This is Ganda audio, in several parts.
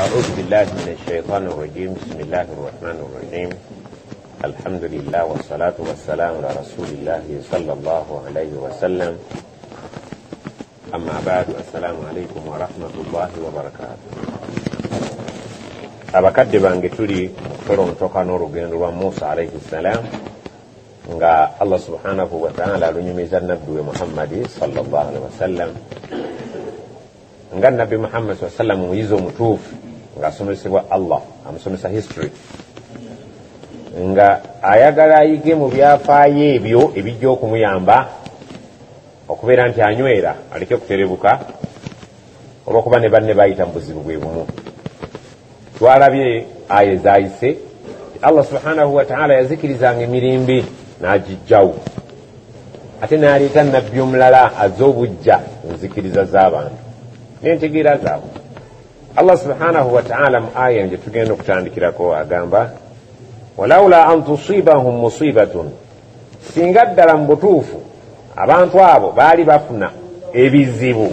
أعوذ بالله من الشيطان الرجيم. بسم الله الرحمن الرحيم. الحمد لله والصلاة والسلام على رسول الله صلى الله عليه وسلم. أما بعد، السلام عليكم ورحمة الله وبركاته. abakadde bange tuli mukutoro mutoka n'olugendo lwa Musa alayhi salam nga Allah subhanahu wa ta'ala alunyumiza nabbi we Muhammadi sallallahu alaihi wasallam nga nabbi Muhammad sallallahu alaihi wasallam muyizo mutuufu nga asomesebwa Allah amusomesa history nga ayagala ayige mu byafaayo ebyo ebijja okumuyamba okubeera nti anywera aleke kuterebuka olwokuba ne banne bayita mu buzibu bwe bumu. Twalabye aya ezayise Allah subhanahu wa ta'ala yazikirizanga emirimbi n'agijjawo ate n'aleeta nabbi omulala azze obujja nzikiriza z'abantu n'entegeera zaabwe. Allah subhanahu wa ta'ala mu aya gye tugenda okutandikirako agamba walawula an tusibahum musibatun, singa ddala mu butuufu abantu abo baali bafuna ebizibu.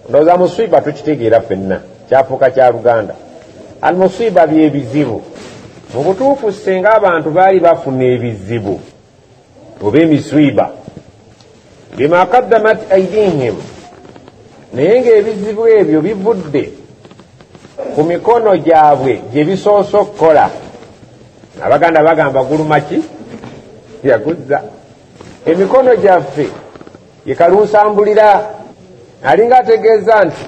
Ndowooza musiba tukitegeera ffenna, kyafuuka kya Luganda. Al musiba byebizibu. Mu butuufu singa abantu baali bafuna ebizibu oba emisiba bima qaddamat aydihim, naye ng'ebizibu ebyo bivudde ku mikono gyabwe gye bisoose okukola. Abaganda bagamba gulumaki yaguzza. Emikono gyaffe yekalunsambulira, alinga ategeeza nti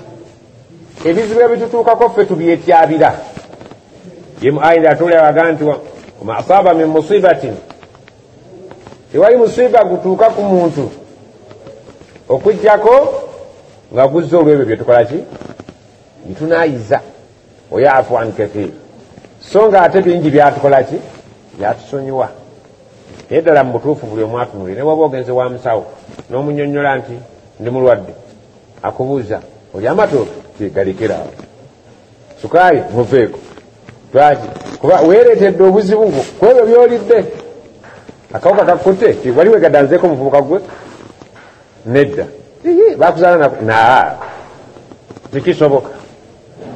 ebizibu ebitutuukako ffe tubyetyabira. Yemu ayinza atulira baga nti wama asaba min musibatin, tewali musiba gutuuka ku muntu okujjako nga guzza olwebyo byetukola ki bitunayiza oyafu an kathir, so nga ate bingi byatukola ki byatusonyiwa. Naye ddala mu butuufu buli omu atunulire, ne waba ogenze wa musawo n'omunyonnyola nti ndi mulwadde, akubuuza oli amatooke galekerawo, sukaali muveeko lwaki kuba weeretedde obuzibu bwo ku ebyo byolidde. Akawuka kakutte wali wegadanzeeko muvubuka gwe nedda bakuzaala tekisoboka,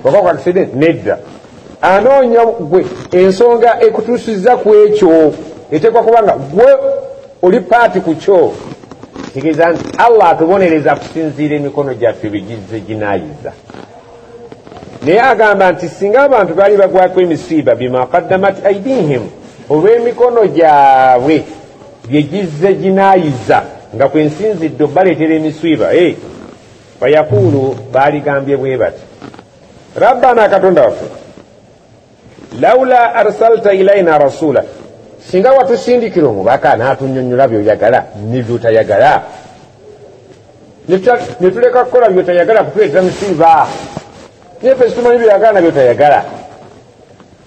okawuka accident nedda. Anoonya gwe ensonga ekutuusiza ku ekyo etekwa kubanga gwe oli paati ku kyo. Kitegeeza nti Allah atubonereza kusinziira emikono gyaffe bigizze ginaayiza. Naye agamba nti singa abantu baali bagwako emisiba bima qaddamat aydihim, olw'emikono gyabwe byegizze ginaayiza nga kwensinzidde obaleetera emisiba, bayakulu baaligambye bwe bati rabbana katonda waffe lawula arsalta ilaina rasula, singa watusindikira omubaka n'atunnyonnyola byoyagala nebyotayagala, netuleka kukola byotayagala kutuleetera misiba. Naye ffe situmanyi byoyagala nabyotayagala,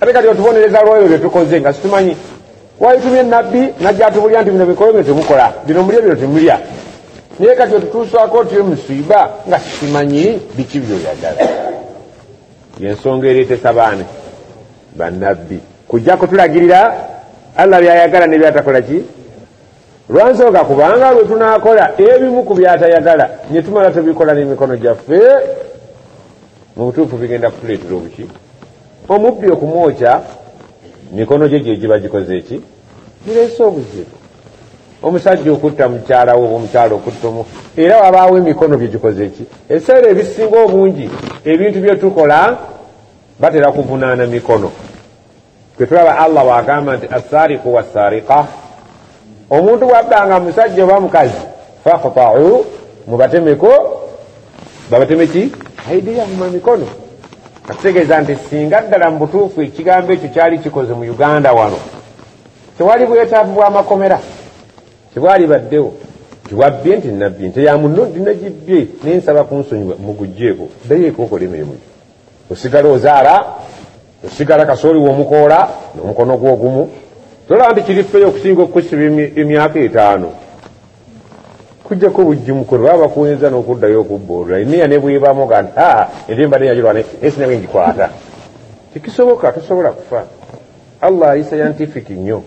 ate kati otubonereza lwebyo byetukoze nga situmanyi. Wayitumye nabbi najja atubulya nti bino bikolo bino temukola, bino mulya bino temulya, naye kati otutuusaako tyo musiba nga simanyi biki byoyagala. Yensonga ereetesa baane bannabbi kujja kutulagirira Allah byayagala ne byatakola ki lwansooka, kubanga lwe tunaakola ebimu ku byatayagala ne tumala tubikola n'emikono gyaffe, mu butuufu bigenda kutuleetera obuki omubbi okumwokya mikono gye gye giba gikoze eki gireese obuzibu. Omusajja okutta mukyala we oba omukyala okutta omu, era wabaawo emikono bye gikoze eki. Ebiseera ebisinga obungi ebintu bye tukola batera kuvunaana mikono. Kwe tulaba Allah wagamba nti assaariqu wassaariqa, omuntu bwabbanga musajja oba mukazi faqta'u mubatemeko, babateme ki aidiyahum mu mikono. Katutegeeza nti singa ddala mu butuufu ekigambo ekyo kyali kikoze mu Uganda wano, tewali bwetaavu bw'amakomera, tebwali baddewo. Tiwabbye nti nabbi nti ya munno ndinagibbye nensaba kunsonyiwa mugugjeeko, ddayeeko okola emirimu gyo. Osigala ozaala, osigala kasooli w'omukoola n'omukono gw'ogumu, tolaba nti kiriffeyo okusinga okusiba emyaka 5 kujjako bujji mukono baba bakuwinza n'okuddayo okubboolula emiya ne bwebamu ga nti ente mbadde yagirwana esinawe ngikwata. Tekisoboka, tosobola kufa. Allah ali scientific nnyo,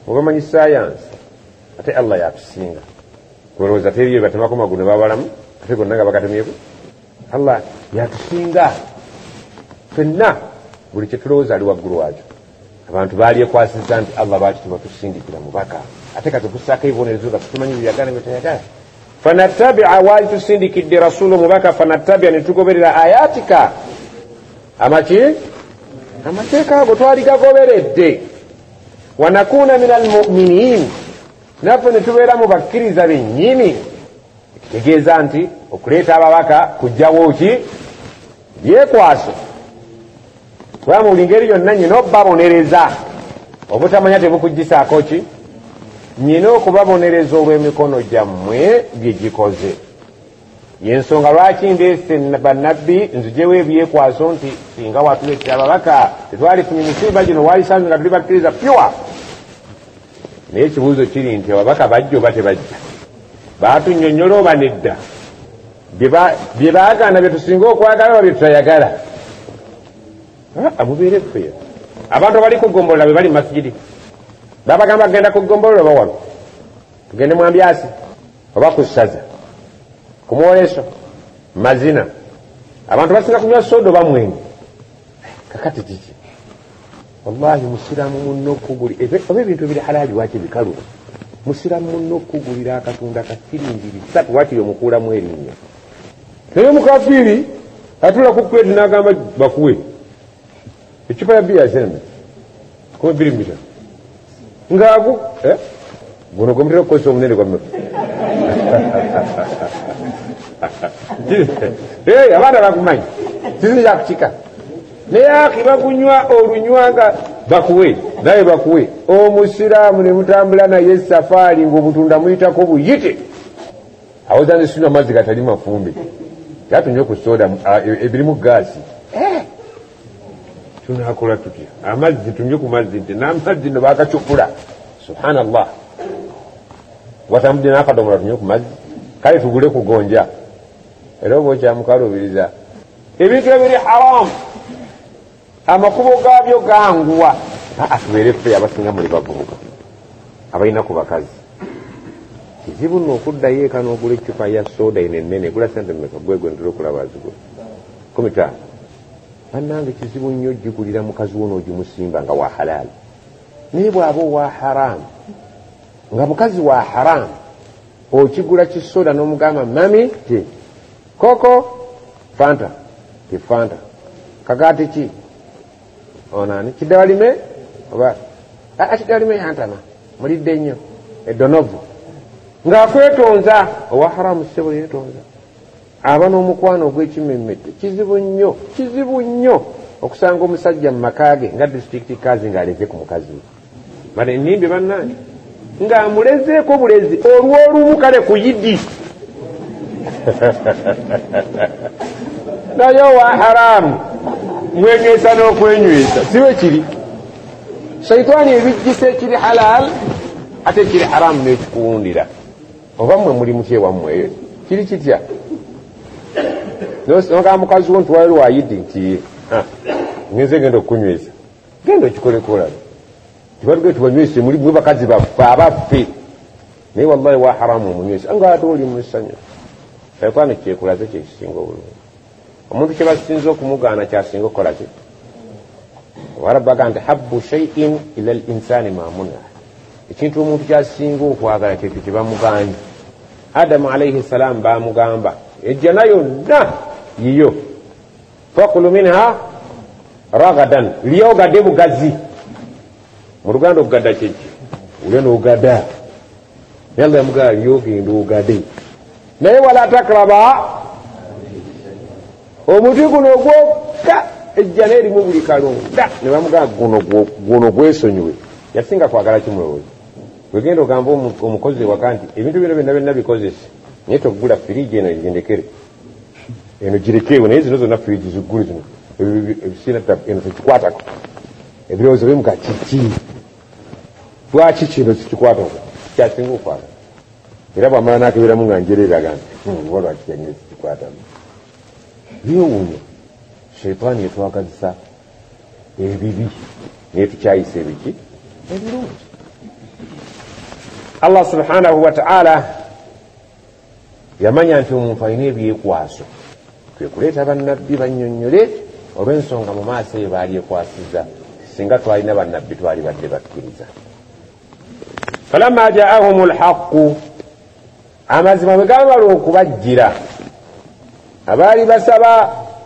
obamanyi science, ate Allah yatusinga. Kulowooza teriyo batemako magulu ne babalamu ate gonna nga bagatemyeku. Allah yatusinga ffenna buli kyetulowooza ali waggulu waakyo. Abantu baalyekwasiza nti Allah lwaki tebatusindikira mubaka ate kati tukussaako ebibonerezo nga tutumanyi byeyagala byetayagala. Fanattabia waali tusindikidde rasulu mubaka fanattabia ne tugoberera ayatika amaki amateeka ago twali gagoberedde. Wanakuna min almuminin naffe ne tubeera mu bakkiriza bennyini. Kitegeeza nti okuleeta ababaka kujjawo ki byekwaso. Kubanga buli ngeri yonna nyina okubabonereza obutamanya tebukugisaako ki nyina okubabonereza olw'emikono gyammwe bye gikoze. Yensonga lwaki ndeese bannabbi nzijewo ebyekwaso nti singa watuleetera ababaka tetwalifunye misiba gino walisanze nga tuli bakkiriza pyuwa. Naye ekibuuzo kiri nti ababaka bajja oba tebajja? Baatunyonnyola oba nedda? Bye baagana bye tusinga okwagala oba bye tutayagala? Mubeere ffeera. Abantu abali kugombolola be bali mu masijidi babagamba kugenda kugombolola oba wano tugende mu ambyasi oba ku ssaza ku mwoleso mazina. Abantu basinga kunywa soda oba mwenge. Kakati kiki? Wallahi musiramu munno okugulira oba ebintu ebiri halaali waaki bikalu. Musiramu munno okugulira akatunda ka siringiri 3 waaki omukuulamu erinnya. Naye mukafiiri atula ku kweti n'agamba bakuwe ecupa ya bia zene ko biri mbita ngagu guno gomtero ko so munene gomno abana bakumanyi tiri yakuchika naye akibakunywa olunywanga bakuwe naye bakuwe. Omusiraamu ne mutambula naye safari ng'obutunda muyitako buyite awozanze sino amazzi gatali mafumbe yatunywe ku soda ebirimu gaasi. Tunakola tutya? Amazzi tunywe ku mazzi nti n'amazzi no baakacupula. Subhanallah. Watambudde n'akadomola tunywe ku mazzi. Kale tugule kugonja. Era oba okyamukalubiriza ebintu ebiri haramu amakubo gaabyo ganguwa. Tubeere ffe abasinga muli bavubuka abalina ku bakazi. Kizibu nno okuddayo eka n'ogula eccupa ya soda eno ennene egula sente mmeka gwegwendera okulaba zigula 15. Bannange kizibu nnyo gigulira mukazi wo n'ogimusimba nga wa halaali. Naye bw'aba owa haramu nga mukazi wa haramu okigula kisoda n'omugamba mami ti koko fanta ti fanta kakaati ki onani kidawalime oba kidawalime yantama mulidde nnyo edonovu ng'akwetonza owa haramu ssebo yeetonza. Aba n'omukwano ogw'ekimmemmette. Kizibu nnyo okusanga omusajja mu maka ge nga disitulikiti kazi ng'aleze ku mukazi we male nnimbe bannange ng'amulezeeko bulezi olw'olumu kale ku yidi naye owa haramu mwenywesa n'okwenywesa siwe kiri. Shaitani ebijjisa ekiri halal ate ekiri haramu n'ekikuwundira. Oba mmwe muli mutya ewammwe kiri kitya? Noga mukazi wo nti wali wayidi nti ngenze genda okukunywesa genda okikoleko olabe tibatugee tubanywese muli mwe bakazi baffe abaffe. Naye wallahi wa haramu omunywesa nga ate oli musanyu. Shaitani kyekulaze kyekisinga obulungi. Omuntu kye basinza okumugaana kyasinga okukola ki? Warabaga nti habbu shay'in ila al-insani maamuna. Ekintu omuntu kyasinga okwagala kyekyo kye bamuganye. Adamu alayhi salam bamugamba ejjana yonna yiyo fakulu minha ragadan lyogadde bugazi. Mu Luganda okugadda kyeki ulya n'ogadda yalla yamugala lyogenda ogadde naye wala takraba omuti guno gwokka ejjana erimu buli kalonda ne bamugamba guno gwesonyiwe. Yasinga kwagala kimulowooza wegenda ogamba omukozi waka nti ebintu bino byonna bikozese naye tokugula firiji eno egendekere eno girekeewo naye zino zonna firiji ziggule zino ebisiina eno tekikwatako ebirowoozo bimuka kiki lwaki kino sikikwatako kyasinga okwagala. Era bwamala nakeberamu nga njereeraga nti oba lwaki kyanyini sikikwatamu byewuunya. Shaitani yetwagazisa ebibi naye tukyayisa ebiki ebirungi. Allah subhanahu wa ta'ala yamanya nti omuntu alina ebyekwaso kwe kuleeta bannabbi bannyonnyole olw'ensonga mu maaso eyo baali ekwasiza singa twalina bannabbi twali badde bakkiriza. falamma jaahum lhaqu, amazima bwe gaamala okubajjira, abaali basaba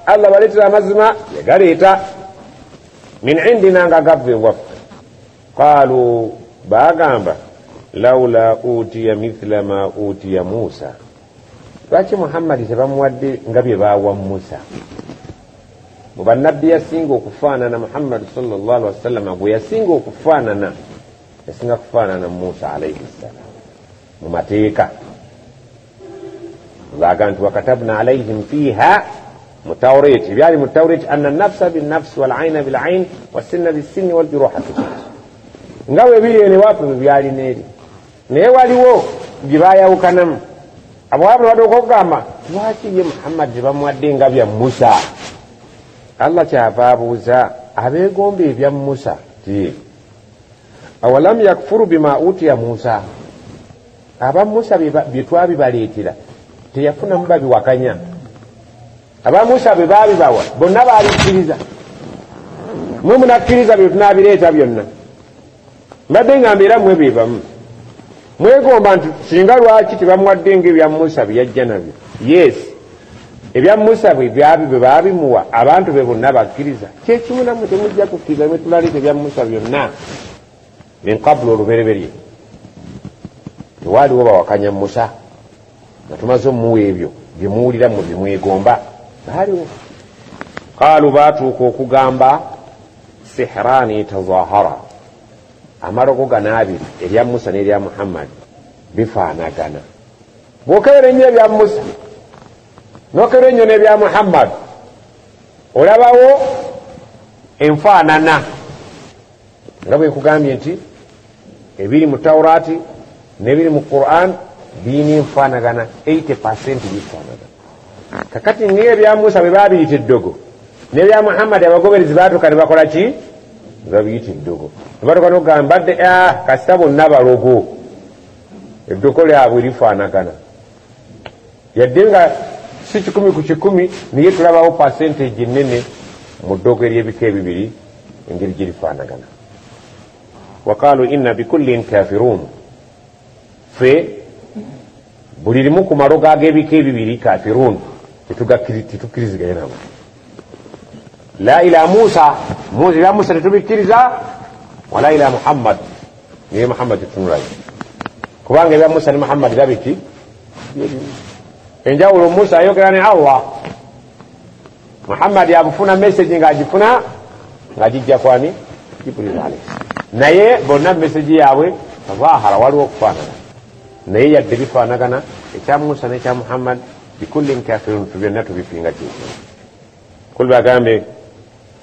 Allah baleetera amazima yagaleeta, min indina nga gava ewaffe. qaalu, baagamba laula utiya mithla ma utiya Musa, lwaki Muhammadi tebamuwadde nga bye baawa Musa? mu bannabbi yasinga okufaanana Muhammad sallallahu alaihi wasallam, gwe yasinga okufaanana yasinga kufaanana Musa alaihi ssalam mu mateeka. baga nti wakatabna alaihim fiha mu tawreti, byali mu tawreti anna nafsa binnafsi walaina bilain wasinna bisinni waljuruha bisat, nga bwe biri ene waafe bwe byali neeri, naye waliwo bye baayawukanamu. abawaabu badde okugamba lwaki ye Muhammad tebamuwadde nga bya Musa? Allah kyava abuuza abeegomba ebya Musa ti awalam yakfuru bima utiya Musa, aba Musa bye twabibaleetera teyafunamu babiwakanya. aba Musa bwe baabibawa bonna baalikkiriza, mwe munakkiriza bye tunaabireeta byonna. mbadde ngamba era mwe beebamu mwegomba nti singa lwaki tebamuwadde ngaebya Musa bye yajja nabyo. yes, ebya Musa bwe baabimuwa abantu be bonna bakkiriza, kyekimu nammwe temujja kukkiriza mwe tulaleeta ebya Musa byonna min qablu, olubereberye tewaaliwo bawakanya Musa nga tumaze omuwa ebyo bye muwulira mu bye mwegomba, baaliwo. qaalu, baatuuka okugamba sihraani tazahara, amarogo gano abiri erya Musa n'erya Muhammad bifaanagana. bw'okebera ennyo ebya Musa n'okebera ennyo n'ebya Muhammad olabawo enfaanana, nga bwe nkugambye nti ebiri mu Tawraati n'ebiri mu Qur'an birina enfaanagana 80% bifaanagana. kakati ng'ebya Musa bwe baabiyita eddogo n'ebya Muhammad abagoberezi baatuuka ne bakola ki? babiyita eddogo. nebatuuka n'okugamba badde kasita bonna balogo, eddogo lyabwe lifaanagana, yadde nga si 100 ku 100, naye tulabawo percentage ennene mu ddogo ery'ebika ebibiri engeri gye lifaanagana. waqaalu inna bikullin kafirun, fe buli limu ku malogo ag'ebika ebibiri kafirun, tetukkiriziganye nabo. la ila Musa, ila Musa tetubikkiriza, wala ila Muhammad, niye Muhammad tetunulayo, kubanga ebya Musa ne Muhammad birabiki enjawulo. Musa ayogera ne Allah, Muhammad abufuna message ng'agifuna ng'agijja kwani? Jibril alayhi, naye bonna message yaabwe tazahara, waliwo okufaanana, naye yadde bifaanagana. ekya Musa n'ekya Muhammad bikullin kafirun, byonna tubipinga kyekyo. kul bagambe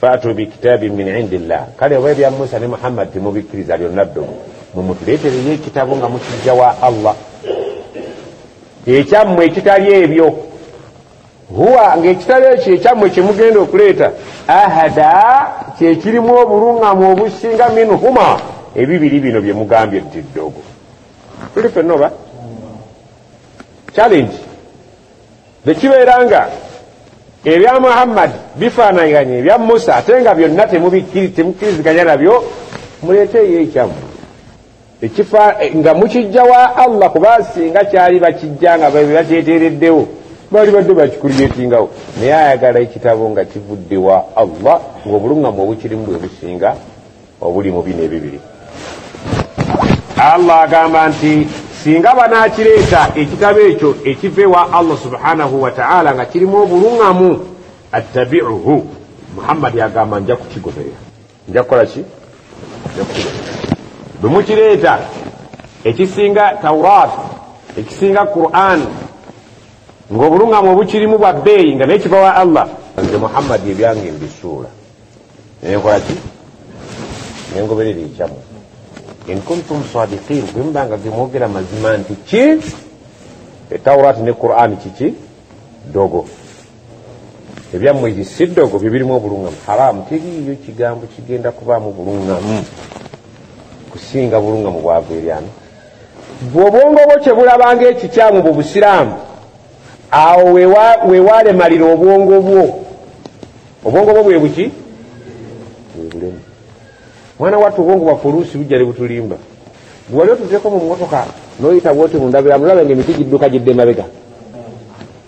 faatu bikitaabin min indillah, kale oba ebya Musa ne Muhammad temubikkiriza byonna ddogo, mumutuleetereyo ekitabo nga mukijja wa Allah, ekyammwe ekitali ebyo. huwa ng'ekitabo ekyo ekyammwe kyemugenda okuleeta ahada, kyekirimu obuluŋŋamu obusinga minhuma, ebibiri bino bye mugambye nti ddogo. tuli ffenna oba challenge bwe kibeera nga ebya Muhammad bifaanaganye ebya Musa ate nga byonna temukkiriziganya nabyo, muleeteyo ekyammwe nga mukijja wa Allah, kuba singa kyali bakijja nga bakyeteereddewo baali badde bakikuliyetingawo, naye ayagala ekitabo nga kivudde wa Allah, ng'obuluŋŋamu obukirimu bwe businga obuli mu bino ebibiri. Allah agamba nti singa banaakireeta ekitabo ekyo ekive wa Allah subhanahu wa ta'ala nga kirimu obuluŋŋamu, attabi'uhu, Muhammad yagamba nja kukigoberera, nja kukola ki? Nja kukigoberera. bwe mukireeta ekisinga Tawrat, ekisinga Qur'an, ng'obuluŋŋamu obukirimu bwa bbeeyi nga naye kiva wa Allah, nze Muhammad ebyange mbisuula, naye nkola ki? naye ngoberera ekyammwe. in kuntum sadiqin, bwe mubanga gemwogera mazima nti ki? Tawrat ne Qur'an kiki? dogo. ebyammwe egi si dogo, bye birimu obuluŋŋamu, haramu. teriiyo kigambo kigenda kubaamu obuluŋŋamu kusinga bulungamu bwava eryano. bw'obwongo bwo kye bulabanga ekikyamu mu Busiraamu, awo wewaalemalira obwongo bwo, obwongo bwo bwe buki bulemu. Mwana wattu obwongo bwa fuluusi bujjale butulimba. Bwali otuteeko mu mmotoka n'oyita bwoti mundabira mulaba ng'emiti gidduka gidde mabega,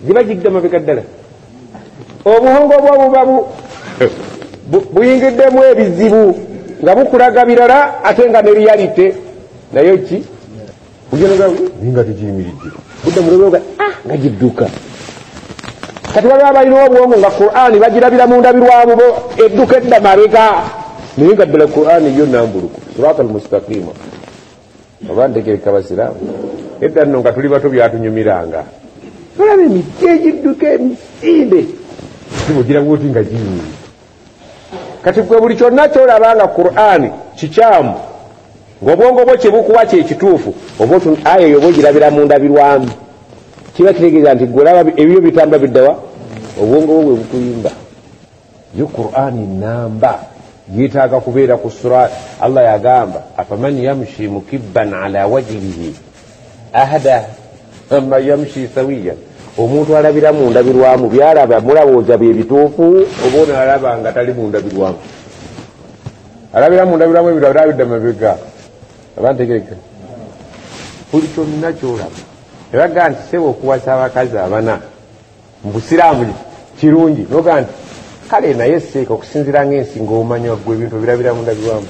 giba gidde mabega ddala. Obuhongo bwo buba buyingiddemu ebizibu nga bukulaga birala ate nga ne realite nayo ki nga tegiyimiridde budde mulobega nga gidduka. Kati waliwo abalina obwongo nga Qur'ani bagirabira mu ndabirwamu bo edduka edda mabega naye nga ddala Qur'ani yo nambuluku sirata almustaqima. Abandegereka basiraamu edda nno nga tuli bato byatunyumiranga olaba emiti egidduka emisinde tibugira bwoti nga giyimiri. Kati gwe buli kyonna kyolabanga Qur'ani kikyamu ng'obwongo bwo kye bukuwa kyekituufu oba aya eyo oba ogirabira mu ndabirwamu kiba kitegeeza nti gwe olaba ebyo bitamba biddawa obwongo bwo bwe bukuyimba. Yo Qur'ani namba yeetaaga kubeera ku sura. Allah yagamba afaman yamshi mukibban ala wajhihi ahada amma yamshi sawiya. Omuntu alabira mu ndabirwamu byalaba mulabooza bye bituufu oba ono alaba nga tali mu ndabirwamu. Alabira mu ndabirwamu ebirala bidda mabega. Abantegereka buli kyonna kyolaba eraga nti sebo okuwasa abakazi abana mu busiraamu kirungi noga nti kale naye seeka okusinzira ng'ensi ng'omanya gwe ebintu birabira mu ndabirwamu.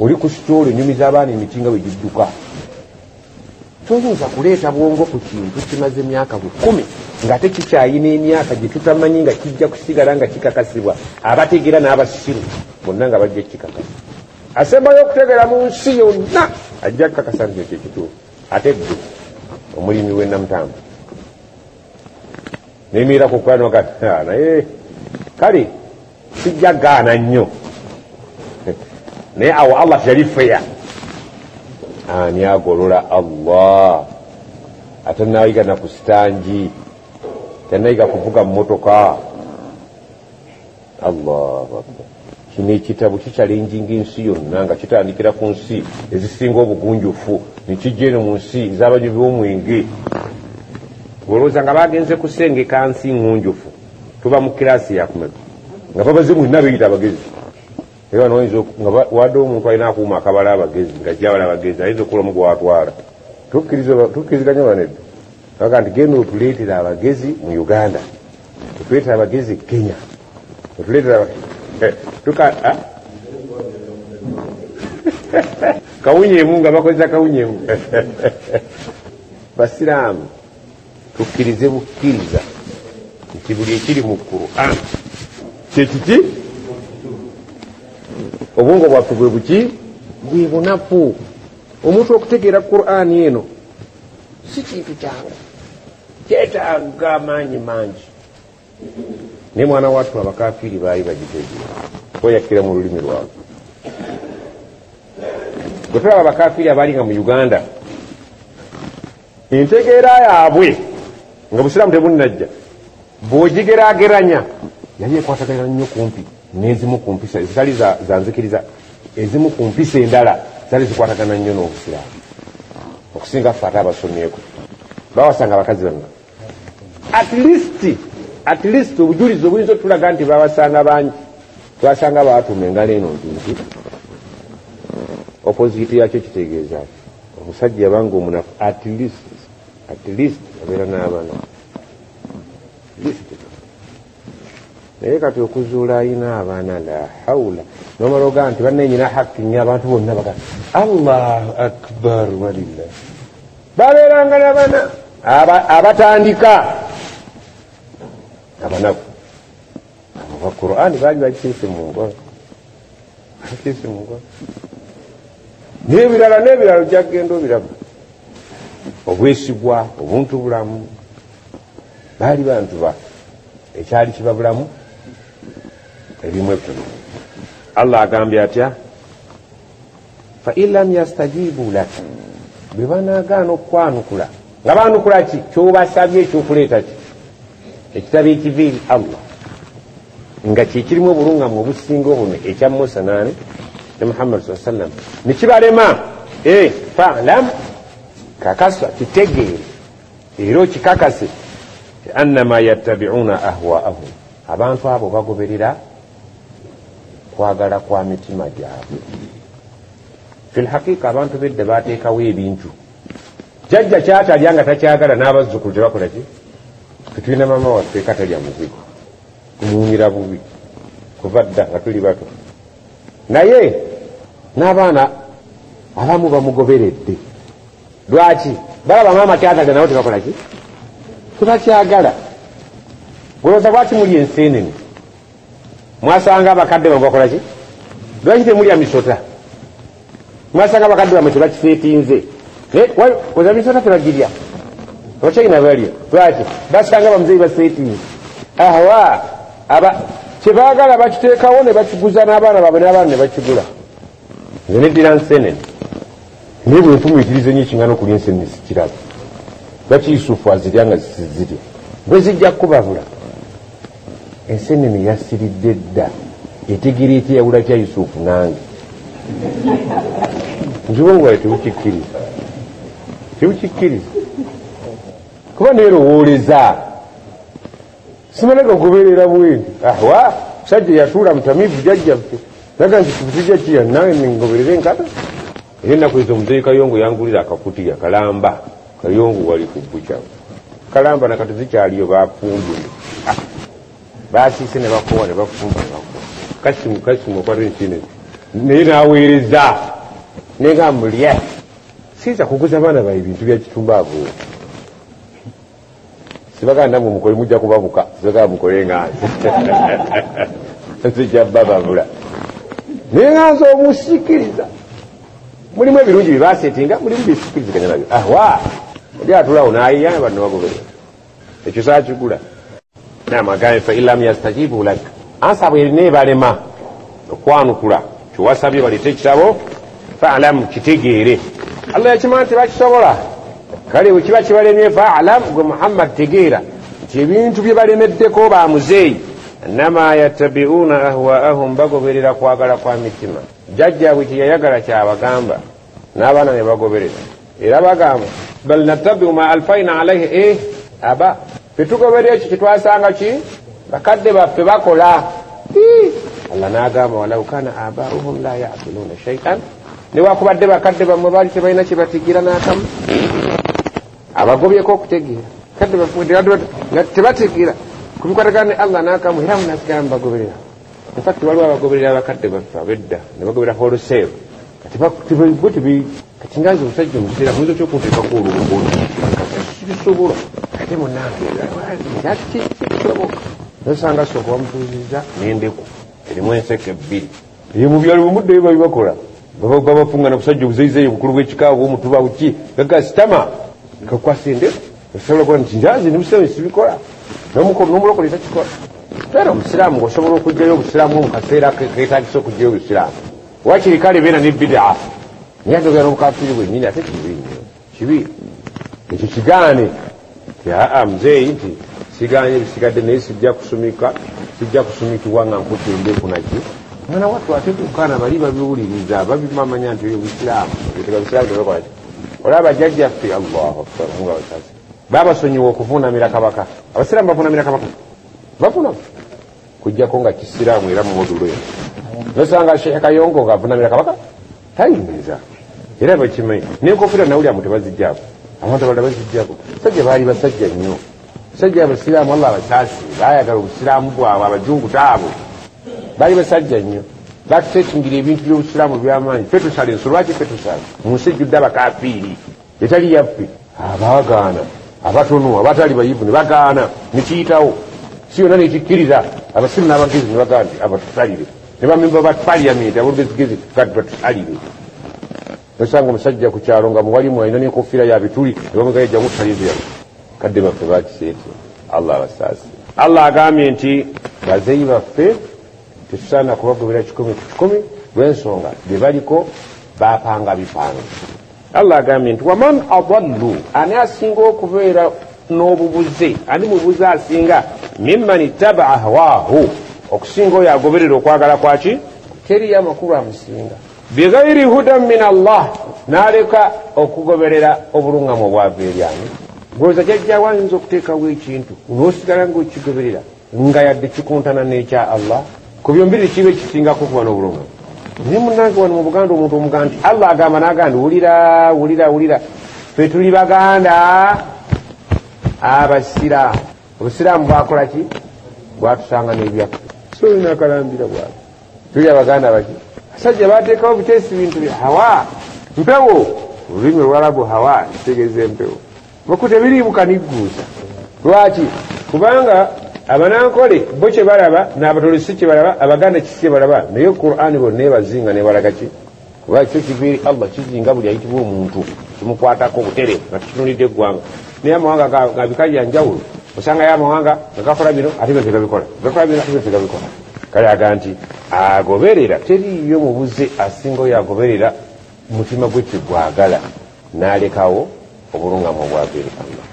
Oli ku sitoola enyumiza abaana emitinga bwe gidduka. Toyinza kuleeta bwongo ku kintu kimaze emyaka 10 ng'ate kikyayina emyaka gye tutamanyi nga kijja kusigala nga kikakasibwa. Abategeera n'abasiru bonna nga bajja kikakasa. Asembayo okutegeera mu nsi yonna ajja kukakasa nti ekyo ekituufu. Ate ggwe omulimi w'ennamutamba n'emiira ku kwano kati naye kale sijja gaana nnyo naye awo Allah yali feya. Ani agolola Allah ate nayiga na ku sitangi tenayiga kuvuga mu motoka. Allahu akbar. Kino ekitabo kikyalenjinga ensi yonna nga kitandikira ku nsi ezisinga obugunjufu nekijja eno mu nsi ez'abanywi b'omwenge. Olowooza nga bagenze kusengeka nsi ngunjufu tuba mu kiraasi yakumeka nga babaze mwenna beyita abagezi. Era noyinza nga wadde omuntu alina akuuma akabala abagezi nga jabala abagezi ayinza okulamu gwatwala. Tukkiriziganya banedda aga nti genda otuleetera abagezi mu Uganda, otuleetera abagezi Kenya, otuleetera kawunyemu nga bakozesa kawunyemu. Basiraamu tukkirize bukkiriza nti buli ekiri mu Qur'an kyekiki obwongo bwaffe bwe buki bwe bunafu. Omuntu okutegeera Qur'ani eno si kintu kyangu, kyetaaga maanyi mangi. Ne mwana wattu abakafiiri baali bagitegeera oyakkira mu lulimi lwabwe. Gwe tulaba abakafiiri abaali nga mu Uganda entegeera yaabwe nga busiraamu tebunnajja bw'ogigeraageranya yali ekwatagana nnyo kumpi n'ezimu ku mpisa ezitali za nzikiriza, ezimu ku mpisa endala zali zikwatagana nnyo n'obusiraamu okusinga ffe ate abasomyeko bawasanga abakazi bonna. At least obujulizi obuyinza otulaga nti babasanga bangi twasanga baatuuma engalo eno nti opposite yakyo kitegeeza omusajja yabanga omunafu at least abeera n'abaana naye kati okuzuula ayina abaana la hawla nomala ogaa nti bannenyina hakki nnyo abantu bonna baga Allahu akbar walillah. Babeeranga n'abaana abatandika abanaku aba Qur'ani baali bakiise mu ngwa n'ebirala gyagenda obiraba. Obwesigwa, obuntu bulamu baali bantu ba ekyali kibabulamu ebimu ebitono. Allah agambye atya fa in lam yastajibu laka, bwe banaagaana okwanukula nga baanukula ki kyobasabye ekyokuleeta ki ekitabo ekiviiri Allah nga kyekirimu obulungamu obusinga obuno ekya Musa ne Muhammad sallallahu alaihi wasallam nekibalema fa'lam kakasa kitegeere era okikakase annama yattabi'una ahwaahum abantu abo bagoberera kwagala kwa mitima gyabwe. Fil haqiqa abantu bedda bateekawo ebintu jajja kyatalya nga takyagala n'abazzukulu tebakola ki? Tulina mama waffe katalya muzigo kumuwumira bubi kuva dda nga tuli bato, naye n'abaana abamu bamugoberedde. Lwaki? balaba maama kyatalya nabo tebakola ki? Tebakyagala. Golooza bwaki muli enseenene mwasanga abakadde bamwe bakola ki? Lwaki temulya misota? Mwasanga abakadde bamwe tebakifeetinze. Oza misota tebagirya okyayina balya. Lwaki? basanga bamuzeyi baseetinze. Ahwa kyebaagala bakiteekawo ne bakiguza n'abaana baabwe n'abaana ne bakigula. Nze neddira nseenene naye bwe nfumiitirize nyo ekingana okulya enseenene sikiraba. Lwaki Yusufu azirya nga zisizirya? Bwe zijja kubabula. Enseenene yasiridde dda etegeera eti yawula kya Yusufu nange. Nzibongwale tebukikkiriza, tebukikkiriza kuba neerowooleza simalaga okubeerera bwendi. Ahwa musajja yatuula mutamiivu jajjaffe naga nti tujja kiya nawe nengoberere enkata. Era ennaku ezo omuzeyi Kayongo yangulira akakutiya Kalamba. Kayongo wali ku bbuca Kalamba nakati zikyaliyo bafumbule basiise ne bakowa ne bafumba kasimu okwata enseenene naye n'aweereza nenga mulya. Siiza kuguza baana baye bintu bya kitumbaavo. Sibaganda mu mukole mujja kubabuka sibaganda mukole nganze nzija bababula naye nganze omusikiriza. Mulimu ebirungi byebasetinga mulimu bisikiriziganya nabyo. Ahwa oli atulawo nayiya banno bagoberera ekyo saakigula namagaye fa ilam yastajibu lak ansaba erina balema okwanukula kiwasabye balete ekitabo fa'lam kitegeere. Allah yakimanyi tebakisobola kale bwe kiba kibalemye fa'lam gwe Muhammad tegeera nti ebintu bye balemeddeko ba muzeeyi annama yattabi'una ahwaahum bagoberera kwagala kwa mitima. Jajjaabwe teyayagala kyabagamba n'abaana ne bagoberera era bagamba bal nattabi'u ma alfaina alayhi aba fetugoberera ekyo kyetwasanga ki bakadde baffe bakola. Allah n'agamba walau kana abaahum la ya'qiluna shay'an newakubadde bakadde bammwe baali tebalina kye batigira n'akamu abagobyeko okutegeera kadde nga tebategeera kubikwatagana ne Allah n'akamu era munasigala mubagoberera. Infatti waliwo abagoberera abakadde baffe abedda ne bagoberera wholesale kati nganze omusajja omuseera muyinza okyokunteekako olubugono kibisobola ate munangekisoboka nosanga sooka bamutuuziza n'endeku erimu enseke bbiri eyo mu byalo bwemuddeyo babibakola babafungana kusajja obuzeyizeeyo bukulu bw'ekikaawo bwomutuba buki gaga sitama kakwasa endeku osobola kuba nti njazi nebusiraamu sibikola n'omulokole takikola. Era omusiraamu ng'osobola okugyayo obusiraamu mu kaseera keetagisa okugyayo obusiraamu wakiri kale beera ne bidaa naye atogera n'obukafiri bwennyini ate kibi ekyo kigaane muzeeyi nti siganye bisigadde naye sijja kusumikibwa nga nkutendeku naki mwana wattu ate kukaana bali babiwuliriza babimamanya nti obusiraamu ebusiraamu tebakolaki. Olaba jjajjaffe Allahu akbar nga basasi babasonyiwa okuvuunamira kabaka. Abasiraamu bavuunamira kabaka bafuna kujjako nga kisiraamu era mu modulo eyo nosanga Sheikh Kayongo ng'avuunamira kabaka tayinza era bakimanyi n'enkofira nawulyamu tebazijjaako abantu abalala bazijjako. Sajja baali basajja nnyo sajja abasiraamu Allah abasaasi baayagala obusiraamu bwabwe abajungu taabo baali basajja nnyo batusetingira ebintu by'obusiraamu by'amaanyi. Fetusala ensolo lwaki fetusala mu nsi ejjudde abakafiiri etali yaffe abaagaana abatono abatali bayivu ne bagaana nekiyitawo si yonna nekikkiriza abasiru n'abagezi ne bagaa nti abatusalire ne bamemba ba paliamenti abolugezigezi kati batusalire. Osanga omusajja ku kyalo nga muwalimu alina n'enkofiira ya bituli nebamugayajja mutaliziya kadde baffe bakiseetya. Allah abasaasi. Allah agambye nti bazeeyi baffe tetusaana kubagoberera kikumi ku kikumi lw'ensonga bye baliko bapanga bipanga. Allah agambye nti waman adallu ani asinga okubeera n'obubuze ani mubuze asinga mimman ittaba ahwaahu okusinga oyo agoberera okwagala kwaki teriyo amakulu amusinga bighairi hudan min Allah n'aleka okugoberera obuluŋŋamu obwava eri ani. Ng'olowooza jjajja wayinza okuteekawo ekintu n'osigala ng'okigoberera nga yadde kikontana n'ekya Allah ku byombiri kibe kisingako kuba n'obulungi naye munnange wano mu Buganda omuntu omugamba nti Allah agamba n'agandi wulira fe tuli baganda abasiraamu obusiraamu bwakola ki bwatusanga n'ebyaffe so inakalambira bwati tuli abaganda baki asajja bateekawo buteesi bintu bya hawa mpewo olulimi olwalabu hawa kitegeeza empewo bakute biriimu kanigguusa lwaki kubanga abanankole bo kye balaba n'abatolesi kye balaba abaganda kisi kye balaba naye Qur'ani bonna ebazinga nebalaga ki kuba kyo kiviiri Allah kizinga buli ayitibwa omuntu kimukwatako obutere nga tukinulidde eggwanga naye amawanga ga bikajja njawulo osangayo amawanga nga gakola bino ate byo tegabikola gakola bino ate byo tegabikola kale aga nti agoberera teriyo mubuze asinga oyo agoberera mutima gwe kigwagala n'alekawo obulungamu obwaviiri Allah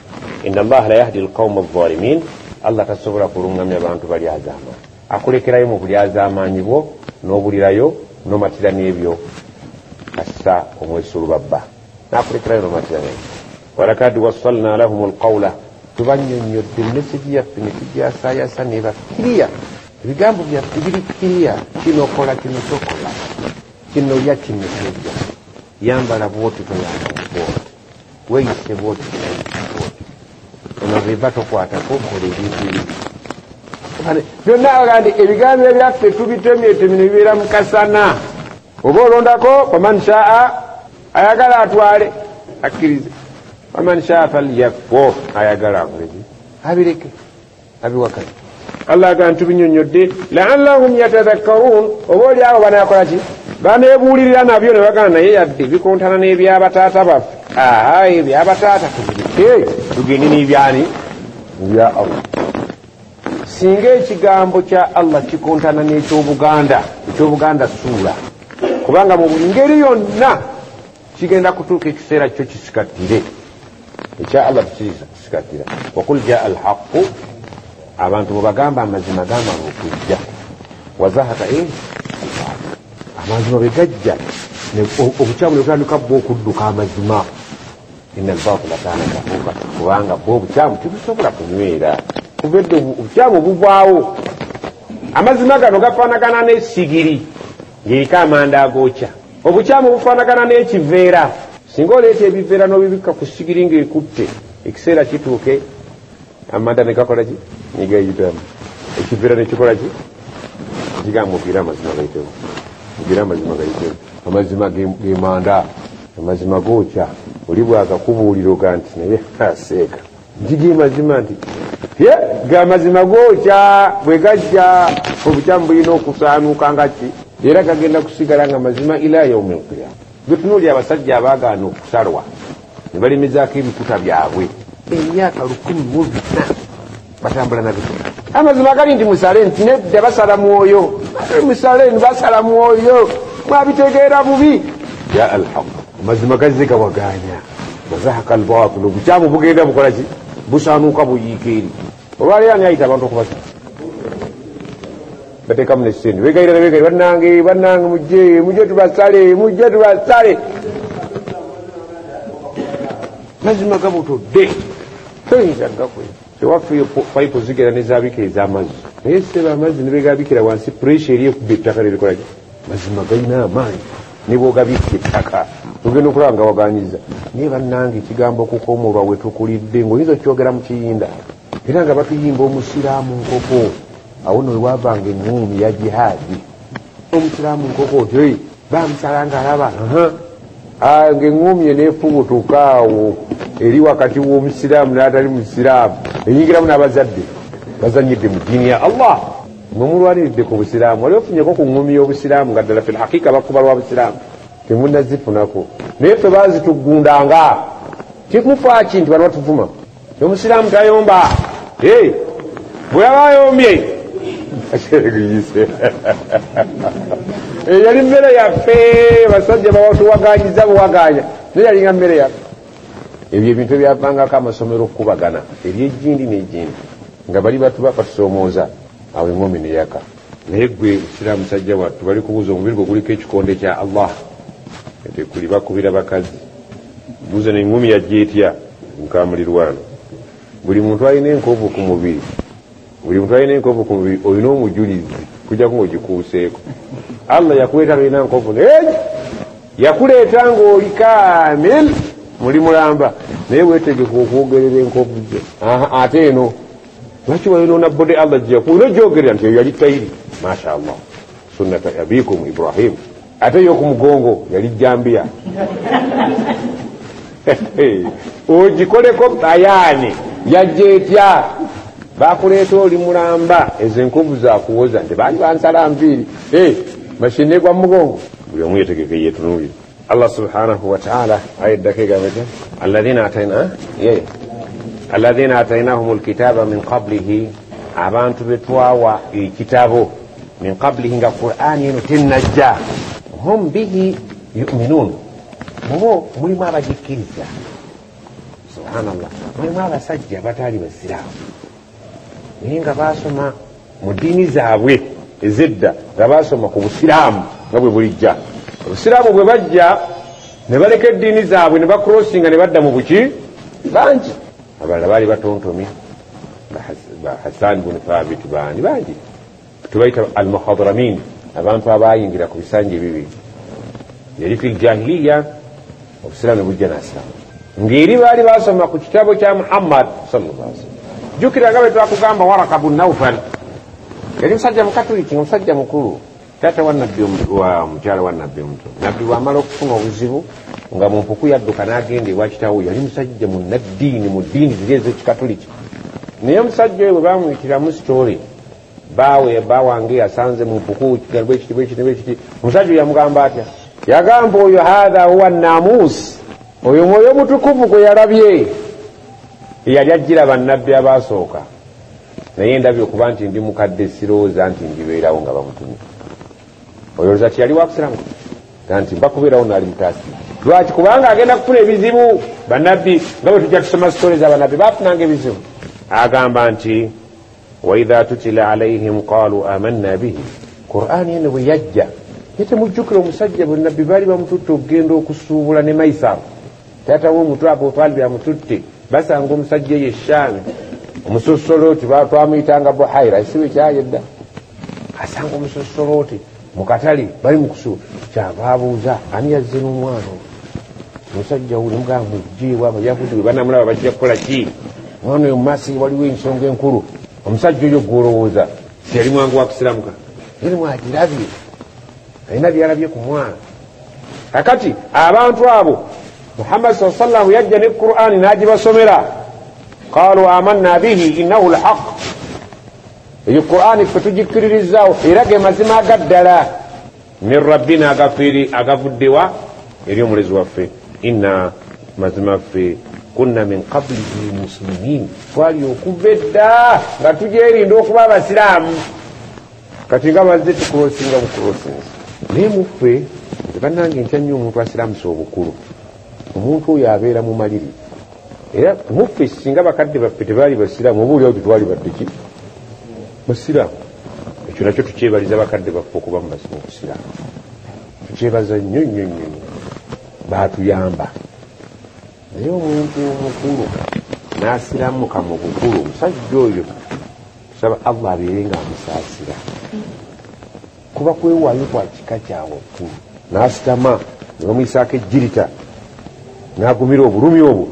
inna Allaha la yahdi alqawma adh-dhalimin Allah tasobola kulungamya abantu bali azama akulekerayo mu buli azamaanyi bwo n'obulirayo n'omatira n'ebyo kassa omwesulubabba n'akulekerayo n'omatira n'ebyo walakad wassalna lahum alqawla tubanyonyodde emesegi yaffe ne tugyasayasa ne bakkiriya ebigambo byaffe biri kkiriya kino kola kino tokola kino lya kino tolya yambala bwoti toyambala bwoti weyise bwoti toyise bwoti ono biva tokwatako kola ebintu byonna agandi ebigambo ebyaffe tubitemyetemye ne bibeera mukasana oba olondako faman shaa ayagala atwale akkirize faman shaa falyakfur ayagala akoleki abireke abiwakane Allah agamba tubinyonyodde la'allahum yatadhakkarun oba oli awo banakolaki banebuulirira nabyo ne bagamba naye yadde bikontana n'ebyabataata baffe ebyabataata tubireke tugende n'ebyani ebya Allah singa ekigambo kya Allah kikontana n'ekyobuganda suula kubanga mu buli ngeri yonna kigenda kutuuka ekiseera kyo kisikattire ekya Allah kisikatira wakul jaa alhaqu abantu mubagamba amazima gamala okujja wazahaka amazima begajja obukyamu nebutandika bwe okudduka amazima ina albatila kana kafuka kubanga bwe obukyamu tebusobola kunywera kuvedde obukyamu buvaawo amazima gano gafaanagana n'esigiri ng'eriko amanda agookya obukyamu bufaanagana n'ekiveera singa oleeta ebiveera n'obibikka ku sigiri ng'ekutte ekiseera kituuke amanda ne gakola ki negayitamu ekiveera nekikola ki kigamba ogira amazima gayitewo ogira amazima gayitewo amazima gemanda amazima gookya oli bwagakubuulira oga nti naye aseeka njigi mazima nti ga amazima gookya bwe gajja obukyamu bulina okusaanuuka nga ki era gagenda kusigala nga mazima ila yaumi alqiyama betunuulya abasajja abaagaana okusalwa ne balimizaako ebikuta byabwe emyaka 14 batambula nabyo amazima gali nti musale nti nedda basala mwoyo musale basala mwoyo mwabitegeera bubi ya alhaq amazima gazze gawaganya wazahaka albatil obukyamu bugenda bukola ki busaanuuka buyiika eri olwaleero ani ayita abantu okubasa bateekamu nesente begaira bannange mujje tubasale mazima gabutodde toyinza gakwera ewaffe payipu zigera nezabika ez'amazzi naye seba amazzi nebegabikira wansi puresha eri ekubba ettaka lerikolaki mazima galina amaanyi nebwogabika ettaka tugenda okulaba nga waganyiza naye bannange ekigambo okukoomolwa wetukulidde ngaoyinza okyogera mu kiyinda era nga batuyimba omusiraamu nkoko awo no wewavanga eŋŋuumi ya jihaadi omusiraamu nkoko otyo bamusala nga alaba ng'eŋŋuumi eneefubutuka awo eri wakati w'omusiraamu n'atali musiraamu eyingiramu n'abazadde bazanyidde mu ddiini ya Allah mwemulwaniridde ku busiraamu wali ofunyeko ku ŋŋumi y'obusiraamu nga ddala fil haqiqa bakuba lwa busiraamu temunazifunako naye ffe bazitugundanga kikufaaki nti bano batuvuma omusiraamu tayomba bwe yaba ayombye yali mmere yaffe basajja bawatuwaganyiza buwaganya naye yalinga mmere yaffe ebyo ebintu ebyavangako amasomero okukubagana eryejjindi n'ejjindi nga bali batusomooza awo eŋŋomi neyaka naye gwe busiraamu musajja wattu bali kubuuza omubiri gwe guliko ekikonde kya Allah tekuli bakubira bakazi buuza n'eŋŋomi yajja etya nkamulirwano buli muntu alina enkovu ku mubiri buli muntu alina enkovu ku mubiri olina omujulizi kujja ng'ogikuuseeko. Allah yakuleeta olina nkovu yakuleeta ng'oli kaamil muli mulamba naye weetegeka okwogerera enkovu ze. Ate eno lwaki wayonoona bode Allah gyeyakuwa gyogerera nti eyo yali tayiri masha Allah sunnata abikum Ibrahim. Ate yo ku mugongo yali jambiya ogikoleko bayani yajja etya bakuleeta oli mulamba ezo enkovu zakuwoza nti baali bansala nviiri mashine gwa mugongo. Buli omu yetegeke yetunuulire. Allah subhanahu wa ta'ala ayeddako egambete alladhina atainahum alkitaba min qablihi, abantu betwawa ekitabo min qablihi nga Qur'ani eno tennajja, hum bihi yu'minun, mubo mulimu abagikkiriza. Subhanallah, mulimu abasajja bataali basiraamu naye nga basoma mu ddiini zaabwe ezedda, nga basoma ku busiraamu nga bwe bulijja. Obusiraamu bwe bajja ne baleka eddiini zaabwe ne bakrosinga ne badda mu buki bangi. Abalala baali batontomi ba Hassan bin Thabit baani bangi tubaita al-muhadramin, abantu abayingira ku bisanja ebibiri. Yali fil jahiliya obusiraamu bujja n'asiraamu ng'eri baali basoma ku kitabo kya Muhammad sallallahu alaihi wasallam. Jukira nga bwe twakugamba Waraka bun Nawfal yali musajja mukatuliki, musajja mukulu, taata wa nabbi wa mukyala wa nabbi omuto. Nabbi bw'amala okufuna obuzibu nga mu mpuku yadduka n'agenda ewa kitaawe, yali musajja munnaddiini mu ddiini ziri ez'ekikatuliki. Naye omusajja oyo bwe bamuyitiramu sitoole bawange asanze mu mpuku kigambo ekiti. Omusajja oyo yamugamba atya? Yagamba oyo hatha huwa namuusi, oyo mwoyo mutukuvu gwe yalabye yali ajjira bannabbi abaasooka, naye ndabye okuba nti ndi mukadde sirowooza nti ndibeerawo nga bamutumye. Oyolooza ti yali wakusiramu nti mbakubeerawo naali mutaasi. Lwaki? Kubanga agenda kufuna ebizibu. Bannabbi nga bwe tujja tusoma sitole z'abannabbi baafunanga ebizibu. Agamba nti waidha tutila alaihim qaalu amanna bihi, Qur'ani eno bwe yajja ye temujjukira omusajja bwe nabbi baali bamututte okugenda okusuubula ne Maisaro taata w'omutwe abo twali byamututte, basanga omusajja ye Shaami omusosoloti twamuyitanga Buhaira esiwe kyayedda, asanga omusosoloti mu katale bali mu kusuuba. Kyava abuuza ani yazze n'omwana omusajja wo nemugamba mujjeewo abayahudi bwe banamulaba bajja kukola ki? Omwana oyo mumaaso waliwo ensonga enkulu. Omusajja oyo gw'olowooza si yali mwangu wa kusiramuka, yali mwagirabye, alina byalabye ku mwana. Kakati abantu abo Muhammad sallallahu alaihi wasallam yajja ne Qur'ani n'agibasomera, qaalu amanna bihi innahu alhaq, eyo Qur'ani ffe tugikkiririzaawo era ge mazima agaddala, min rabbina agavuddewa eri omulezi waffe, inna mazima ffe kunna min qablihi muslimin, twali okuva edda nga tujeerinda okuba abasiraamu. Kati nga bazze tukulosinga bukulosinzi naye muffe bannange ntya nnyo omuntu asiraamusa obukulu. Omuntu oyo abeera mu maliri, era muffe singa bakadde baffe tebaali basiraamu oba oliawo tetwali badde ki basiraamu. Ekyo nakyo tukyebaliza bakadde baffe okuba mu mazima okusiraamu, tukyebaza nnyo nnyo nnyo, baatuyamba. Naye omuntu omukulu n'asiramuka mu bukulu, omusajja oyo tusaba Allah abeere nga amusaasira, kuba kwewaayo kwa kika kyawe okulu. N'asitama ne bamuyisaako ejjirita n'agumira obulumi obwo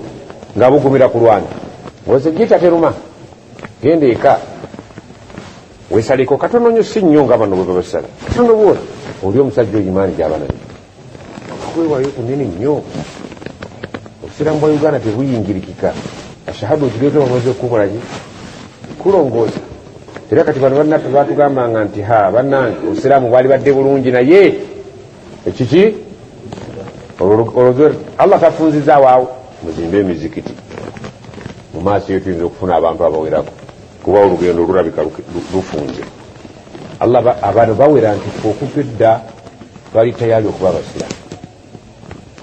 ng'abugumira ku lwanyi. Ngoze ejjirita teruma, genda eka weesaleko katono nnyo, si nnyo nga bano bwe babasala, katono bwona oli omusajja oyo imaani gy'abanabi. Kwewaayo kunene nnyo. Obusiraamu bwa Uganda tebuyingirikika. Ashahadu okireeta bamaze okukola ki kulongoosa. Era kati bano bannaffe baatugambanga nti bannange obusiraamu bwali badde bulungi, naye ekiki olwo Allah tafunzizaawo awo muzimbe emizikiti. Mu maaso eyo tuyinza okufuna abantu abawerako kuba olugendo lulabika lufunze. Allah abantu bawera nti okuva edda twali tayali okuba abasiraamu.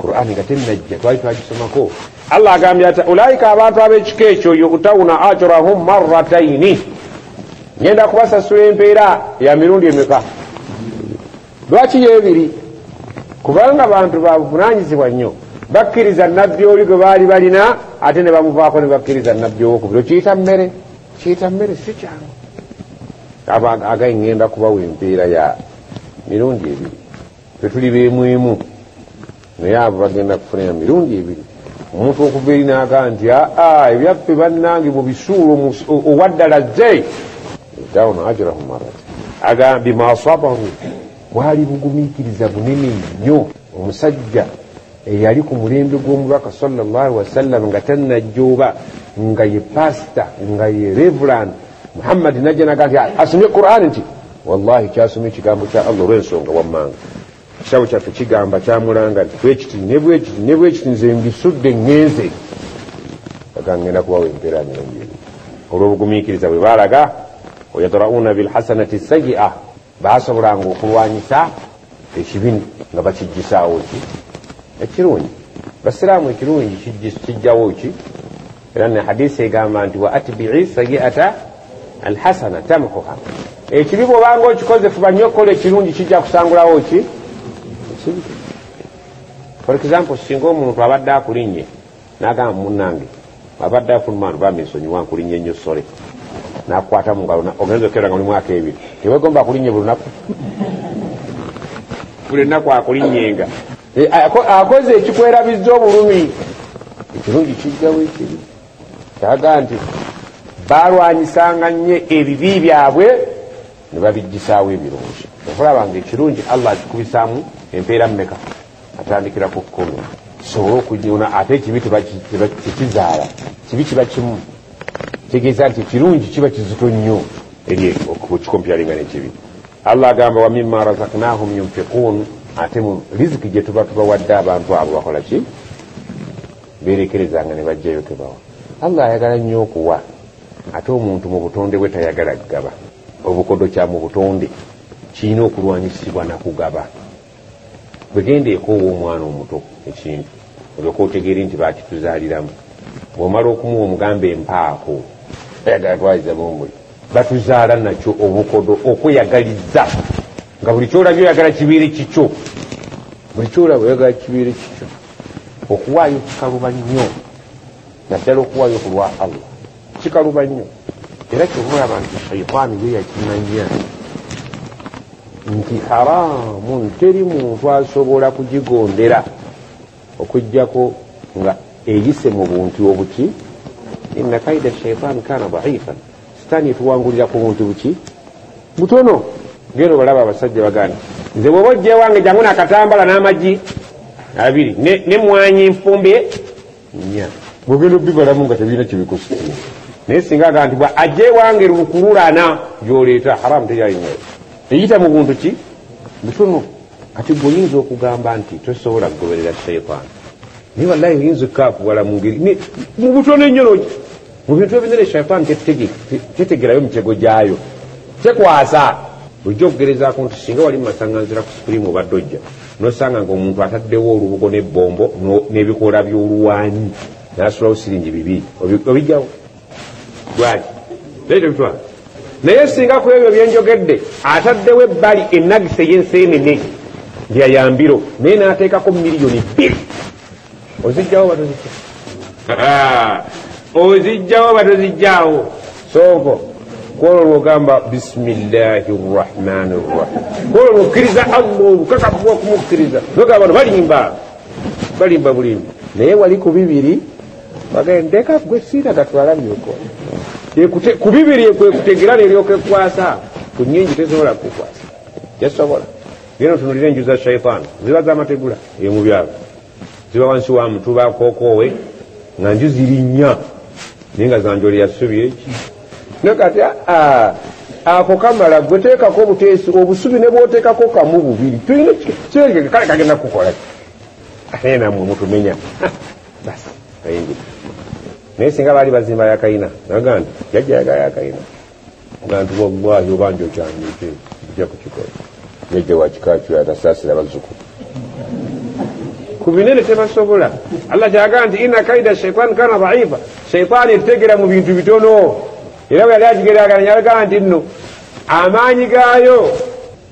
Qur'ani nga tennajja twali twagisomako. Allah agambye ati ulaika abantu ab'ekika ekyo yu'tawna ajrahum marrataini, ngenda kubasasula empeera ya mirundi emeka. Lwaki yeebiri? Kubanga abantu bavunanyizibwa nnyo, bakkiriza nabbi oli gwe baali balina ate ne bamuvaako ne bakkiriza nabbi owokubiri. Kiyita mmere, kiyita mmere si kyangu. agaye ngenda kubawa empeera ya mirundi ebiri tetuli beemwemu naye abo bagenda kufunira mirundi ebiri omuntu okuva eri naga nti ebyaffe bannange mu bisuulo owaddala ze dawna ajrahum marat agambye masabaru bwali bugumiikiriza bunene nnyo omusajja eyali ku mulembe gw'omubaka sallallahu wasallam nga tannajjooba nga ye pasita nga ye reverand muhammadi najja naga nti asomye qur'an nti wallahi kyasomye ekigambo kya allah olw'ensonga wammanga kitabo kyaffe kigamba kyamulanga nti bwekiti nebwekiti nze mbisudde ngenze aga ngenda kubawa empeera mirundi ebiri olw'obugumiikiriza bwe baalaga wayadrauna bilhasanati sayyi'a basobolanga okulwanyisa ekibi nga bakijjisaawo ki ekirungi basiraamu ekirungi kijjawo ki era ne hadisi egamba nti wa atbi'i sayyi'ata alhasana tamhuha ekibi bwobanga okikoze fuba nnyo okukola ekirungi kijja kusangulawo ki ekibi. For example singa omuntu abadde akulinnye n'agamba munnange abadde afuluma bamisonyiwa nkulinnye nnyo sole nakwata mu ngalo ogenza okeranga mu mwaka ebiri tewegomba akulinnye buli lunaku buli lunaku akulinnyenga akoze ekikwerabizza obulumi ekirungi kijjawo ekibi kyaga nti balwanyisanga nnyo ebibi byabwe ne babijjisaawo ebirungi okulabanga ekirungi allah akikubisaamu empeera mmeka atandikira ku 10 kisobole okunyona ate ekibi tekizaala kibi kiba kimu tegeeza nti ekirungi kiba kizito nnyo eri okukikompyalinga n'ekibi. allah agamba wa mimma razaknahum yunfiquun ate mu riziki gye tuba tubawadde abantu abo bakola ki beerekerezanga ne bajjayo kebawa. allah ayagala nnyo okuwa ate omuntu mu butonde bwe tayagala kugaba. obukodo kya mu butonde kirina okulwanyisibwa nakugaba. bwegendeeko ow'omwana omuto ekintu olyoka otegeeri nti bakituzaaliramu bw'omala okumuwa omugambe empaako ayagala twaliza bomuli batuzaala nakyo obukodo okweyagaliza nga buli kyolabyo oyagala kibeere kikyo buli kyolaba oyagala kibeere kikyo. okuwaayo kikaluba nnyo naddala okuwaayo ku lwa allah kikaluba nnyo era kyobulaba nti shaitaani ye yakimanya nti haramu teri muntu asobola kugigondera okujjako nga eyise mu buntu obuki. inna kaida shaitaani kana dhaifan sitaani etuwangulira ku buntu buki butono. ngeno balaba abasajja bagani nze bw'oba ojja ewange jangu nakatambala n'amagi abiri nemwanyi nfumbe nya bwogenda obibalamu nga tebirina kibikusitima naye singa aga nti bwa ajja ewange lukululana gyoleeta haramu teryalinayo eyita mu buntu ki butono. kati gweoyinza okugamba nti tosobola kugoberera shaitaani naye wallahi oyinza okkakuwala mu ngeri mu butono ennyo mu bintu ebinene shaitaani tetegerayo mitego gyayo tekwasa. bulijjo okugerezaako nti singa wali mumasaŋŋanzira ku sipurimu obadde ojja nosanga nga omuntu ataddewo olubugo n'ebbombo n'ebikola by'oluwanyi nasulawo siringi 2 obijjawo lwaki bitwala. naye singa ku ebyo byenjogedde ataddewo ebbali enagisa ey'enseenene lyayambiro naye n'ateekako miliyoni 2 ozijjawo batozijja ozijjawo batozijjawo sonko kwolwo lwogamba bisimillahi rrahmani rrahim kwolwo lwokkiriza allah olukakafu okumukkiriza nogamba bano balimba bulimbi naye wali ku 2 bagenda gwe siina gatwalamyoko ku 2 kwekutegera neryoka ekwasa ku nnyingi tesobola kukwasa tesobola. geno tunulira enju za shaitaani ziba zamategula emu byabo ziba wansi wa mutuba kokowe nga nju ziri 4 naye nga zanjoli yasubi eki nakati ako kamala gwe teekako obuteesi obusubi ne bwoteekako kamu 2 tulina kireke kale kagenda kukola naye namwe mutumenya basi ayingira. naye singa baali bazimba yakayina naga nti jajja yagala yakayina nga nti wallahi obanja okyanyike ojja kukikola jajja wakikakyo atasaasira bazzukulu ku binene tebasobola. allah kyaga nti inna kaida shaitaani kana dhaifa shaitaani etegera mu bintu bitono era bwe yali agigeraganya yalaga nti nno amaanyi gaayo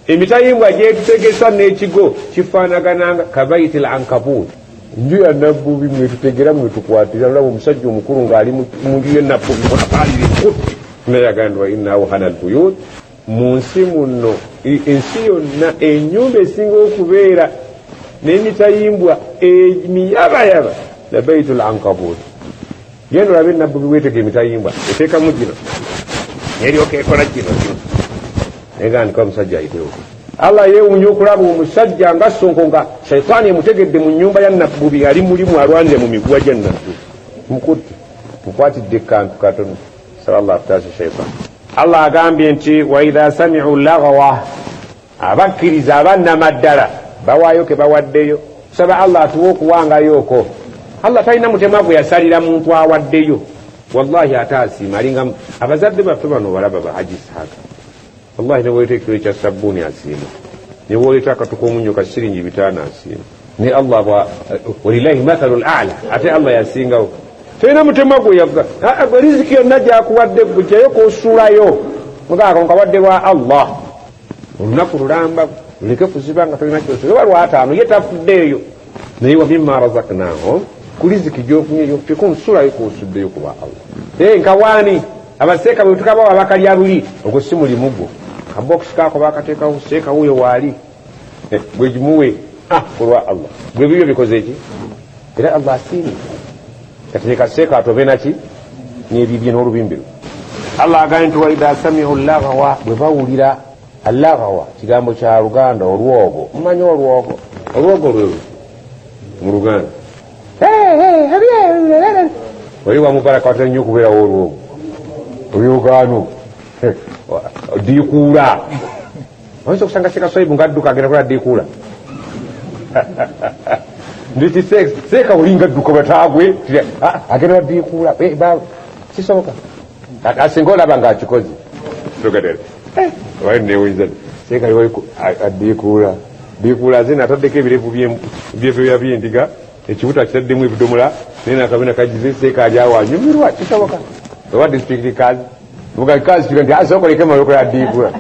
emitayimbwa gyetutegesa n'ekigo kifaanagananga kabaiti l ankabut nju ya nabbubi mwetutegera mwetukwatira olaba omusajja omukulu ng'ali mu nju y'enabbubi munapaalira enkutti naye yaga nti wa inna awhana albuyut mu nsi muno ensi yonna ennyumba esinga okubeera n'emitayimbwa emiyabayaba la baitul ankabut. Genda olabe nabbubi weetega emitayimbwa eteekamu gino neryoka ekola kino negandika omusajja ayitewo. Allah yeewuunya okulaba omusajja nga Sonko nga shaitaani emutegedde mu nnyumba ya nabbubi ali mulimu alwanire mu miguwa gya nabbubi mukutte mukwatidde kantu katono sallallahu taasa shaitaani. Allah agambye nti wa idha sami'u lagwa, abakkiriza abannamaddala bawaayo ke bawaddeyo. Saba Allah atuwa okuwangayooko. Allah talina mutema gwe yasalira muntu awaddeyo. Wallahi ate asiima alinga abazadde baffe bano balaba ba Haji Ishaaka. Wallahi ne woleeta ekiro kya sabbuuni asiima, ne woleeta akatuko omunnyo ka siringi 5 asiima. Ne Allah walillahi mathalul a'la, ate Allah yasingawo. Talina mutema gwe yavuga riziki yonna gyakuwadde gwe gyayo k'osuulayo mugaako nkawadde lwa Allah. Olunaku lulamba luleke kuziba nga tolina kyosula oba lwataano ye tafuddeeyo naye wa mimma razaqnahum ku riziki gyofunyeyo feko nsulayo k'osuddeyo kuba Allah. Nkawaani abaseeka bwe tukabawo abakalya luli ogwo si mulimu gwo kabokisi kaako bakateekawo seeka wuyo waali gwe gimuwe olwa Allah gwe bibyo bikoze eki era Allah asiimye kati kaseeka atobe naki n'ebibye n'olubimbi lwe. Allah agambye nti wa idha sami'u lagwa, bwe bawulira allagwa kigambo kya Luganda olwogo. Mumanyi olwogo lweru mu Luganda wali wamubaraka watera nnyo okubeerawo olwogo olyogaano diikuula oyinza okusanga sekaswaibu ngadduka agenda kola diikuula nditi seeka olinga dduka batagwe agenda wadiikuula kisoboka asinga olaba ngaakikoze togadere wali newuliza seeka liwaliko adiikuula diikuula zena ataddeko ebirevu byebyoya byendiga ekibuta kitaddemu ebidomola naye nakabina kagize seeka alyawanyumirwa kisoboka owa district kazi mugakazi kiga nti asokoleke mayokola diikuula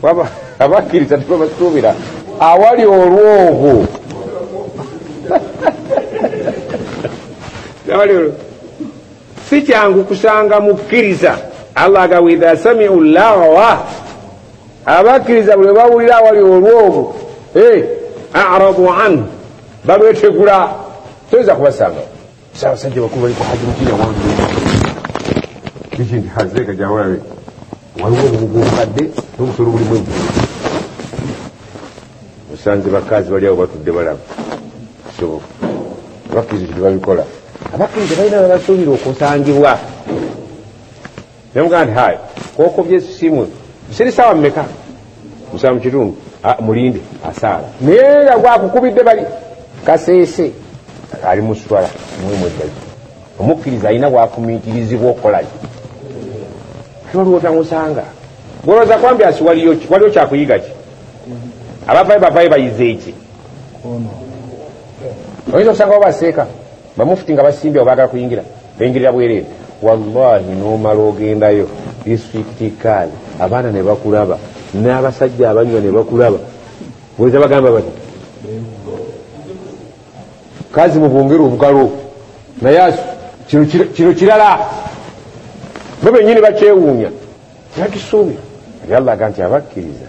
waba abakkiriza tiba basuubira awali olwogo si kyangu kusanga mukkiriza. Allah aga idha sami'u lagwa, abakkiriza bwe bawulira awali olwogo a'radu anhu balwetegula toyinza kubasanga. Abasajja bakulu bali ku haji mukira wange kiki hazeka jawalabe waliwo obukadde n'obusolo bulimu eggulu musanze bakazi bali awo batudde balaba kisoboka. Abakkiriza tebabikola. Abakkiriza balina babasuubira okusangibwa nemugaa nti hayi kokobye simu siri sawa mmeka musaa mu kitundu mulinde asaala naye nga gwakukubidde bali kaseese ali muswala mwemweddazi omukkiriza alina bwafumiitirizibwa okukolayo waliwo tamusanga gwolooza kwambyasi waliyo kyakuyiga ki abavayo bavayo bayize eki oyinza okusanga babaseeka bamufuti nga basimbye obagala kuyingira bengirira bwereere. Wallahi n'omala ogendayo disitulikiti kaali abaana ne bakulaba n'abasajja abanywa ne bakulaba bweza bagamba bati kazi mubungere obugalo naye kino kirala bo bennyini bakyewuunya nakisuubira ati Allah aga nti abakkiriza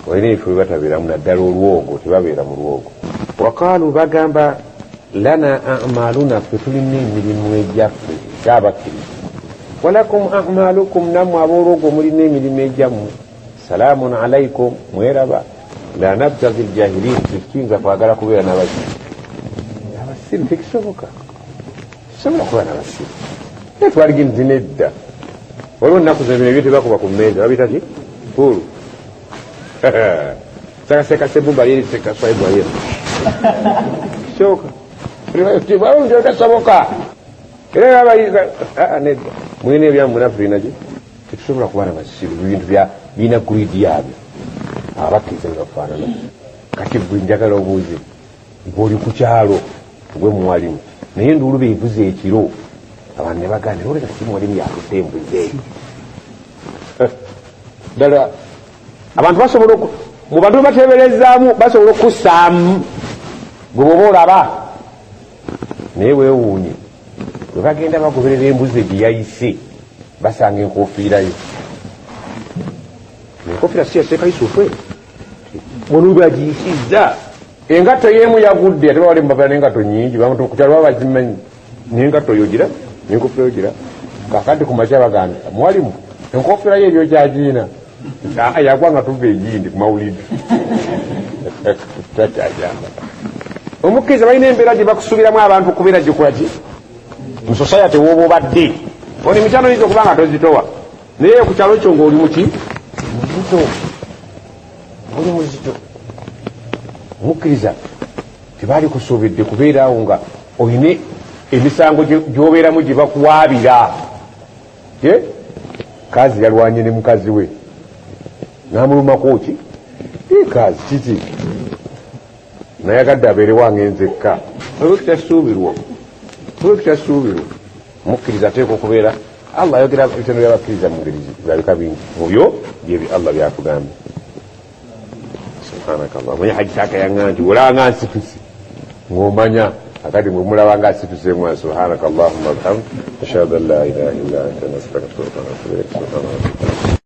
walina ebifo bye batabeeramu naddala olwogo tebabeera mu lwogo. Wakaalu bagamba lana a'maluna ffe tulina emirimu egyaffe gy'abakkiriza walakum a'malukum nammwe aboolwogo mulina emirimu egyammwe. Salaamun alaikum mweraba la nabtaghi ljahilin tekiyinza kwagala kubeera n'abasiru tekisoboka kisobola kubeera n'abasiru naye twaligi nti nedda waliwo nnaku zino bino ebyo tebakuba ku mmeeza babita ki pulu sakaseka sebumba lyeri sekaswaibu ayera kisoboka tasoboka era abayiza nedda mulina ebyamu munaffe binaki tetusobola kuba n'abasiru ebintu birina guridi yabyo abakkiriza bebafaanana. Kati bwe njagala obuuzi ng'oli ku kyalo gwe mwalimu naye nduulu beevuze ekiro abantu ne baganda oleka si mwalimu yatudde embuzi ddala abantu basobola mu bantu bebateeberezaamu basobola okussaamu gwe bwoba olaba naye weewuunye bwe bagenda bagoberera embuzi gye yayise basanga enkofiirayo enkofira si yaseeka Yusufu bwonuba agiyisiza engatto yemu yagudde ate bawali mubabala n'engatto nyingi kukyalo baba bazimanyi n'engatto yogira n'enkofira yogira kakadde ku makya bagamba mwalimu enkofira ye ebyo kyagiina yagwa nga tuva egindi ku mawulidde takyajamba omukkiriza balina embeera gye bakusuubiramu abantu okubeera gikolaki mu society wooba obadde oni mikyano yinza okuba nga tozitowa naye ku kyalo kyo ngaoli muki muzito oli muzito omukkiriza tebaali kusuubidde kubeeraawo nga oyine emisango gyobeeramu gye bakuwaabira kazi yalwanye ne mukazi we namulumako ki kazi kiki nayagadde abeere wange nzekka olwekitasuubirwa mukkiriza ateeka okubeera Allah ayogera ebitono byabakkiriza mu ngeri zirabika bingi mubyo byebi Allah byatugambye subhanakallah mwenye hajitaka yanga nti olaba nsitusi ng'omanya akati mulaba nga asituseemu subhanakallahumma wa bihamdika ashhadu an la ilaha illa anta astaghfiruka wa atubu ilaik.